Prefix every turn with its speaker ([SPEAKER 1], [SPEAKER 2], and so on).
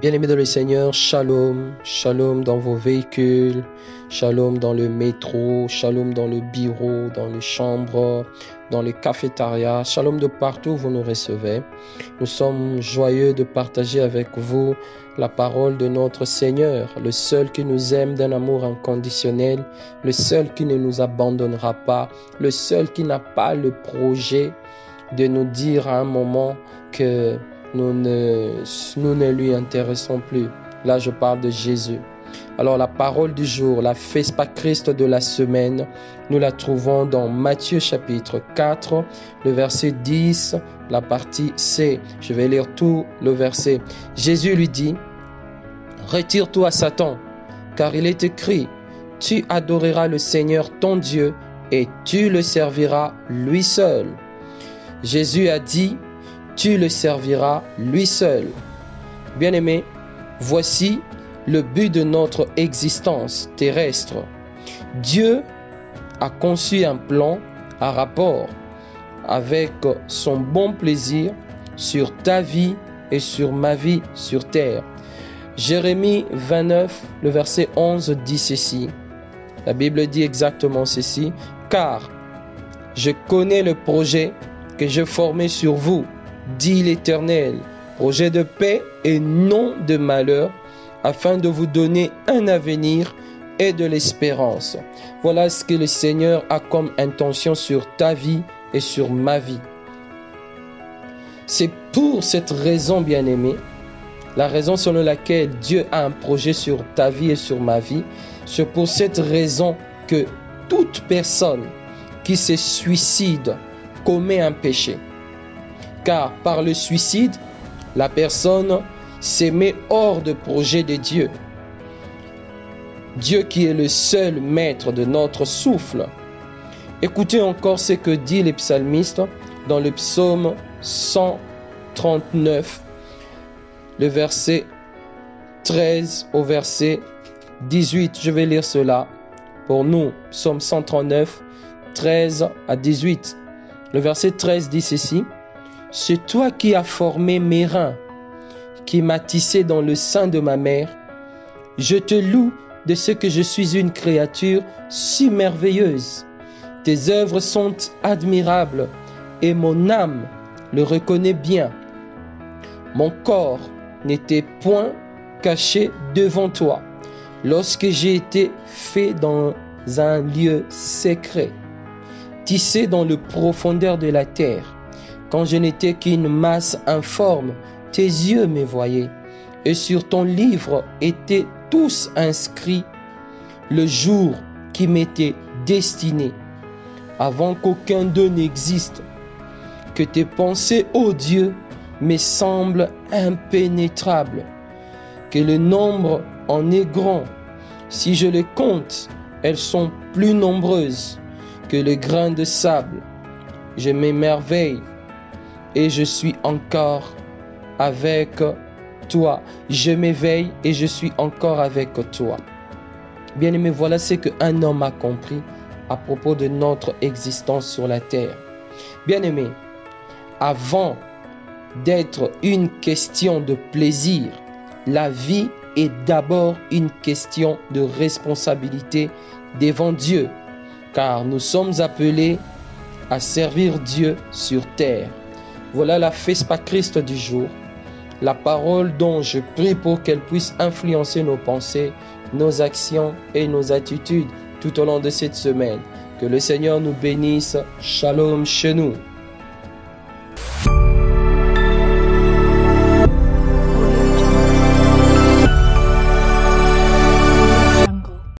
[SPEAKER 1] Bien-aimés dans le Seigneur, shalom, shalom dans vos véhicules, shalom dans le métro, shalom dans le bureau, dans les chambres, dans les cafétérias, shalom de partout où vous nous recevez. Nous sommes joyeux de partager avec vous la parole de notre Seigneur, le seul qui nous aime d'un amour inconditionnel, le seul qui ne nous abandonnera pas, le seul qui n'a pas le projet de nous dire à un moment que nous ne lui intéressons plus. Là, je parle de Jésus. Alors, la parole du jour, la Vespa Christ de la semaine, nous la trouvons dans Matthieu chapitre 4, le verset 10, la partie C. Je vais lire tout le verset. Jésus lui dit, « Retire-toi, Satan, car il est écrit, tu adoreras le Seigneur ton Dieu et tu le serviras lui seul. » Jésus a dit, tu le serviras lui seul. Bien-aimé, voici le but de notre existence terrestre. Dieu a conçu un plan à rapport avec son bon plaisir sur ta vie et sur ma vie sur terre. Jérémie 29, le verset 11 dit ceci. La Bible dit exactement ceci. Car je connais le projet que je formais sur vous, dit l'Éternel, projet de paix et non de malheur, afin de vous donner un avenir et de l'espérance. Voilà ce que le Seigneur a comme intention sur ta vie et sur ma vie. C'est pour cette raison, bien-aimé, la raison selon laquelle Dieu a un projet sur ta vie et sur ma vie, c'est pour cette raison que toute personne qui se suicide commet un péché. Car par le suicide, la personne se met hors de projet de Dieu. Dieu qui est le seul maître de notre souffle. Écoutez encore ce que dit le psalmiste dans le psaume 139, le verset 13 au verset 18. Je vais lire cela pour nous. Psaume 139, 13 à 18. Le verset 13 dit ceci. C'est toi qui as formé mes reins, qui m'as tissé dans le sein de ma mère. Je te loue de ce que je suis une créature si merveilleuse. Tes œuvres sont admirables et mon âme le reconnaît bien. Mon corps n'était point caché devant toi lorsque j'ai été fait dans un lieu secret, tissé dans le profondeur de la terre. Quand je n'étais qu'une masse informe, tes yeux me voyaient, et sur ton livre étaient tous inscrits le jour qui m'était destiné, avant qu'aucun d'eux n'existe. Que tes pensées, ô Dieu, me semblent impénétrables, que le nombre en est grand. Si je les compte, elles sont plus nombreuses que le grain de sable. Je m'émerveille et je suis encore avec toi. Je m'éveille et je suis encore avec toi. Bien-aimé, voilà ce qu'un homme a compris à propos de notre existence sur la terre. Bien-aimé, avant d'être une question de plaisir, la vie est d'abord une question de responsabilité devant Dieu, car nous sommes appelés à servir Dieu sur terre. Voilà la Vespa Christ du jour, la parole dont je prie pour qu'elle puisse influencer nos pensées, nos actions et nos attitudes tout au long de cette semaine. Que le Seigneur nous bénisse. Shalom chez nous.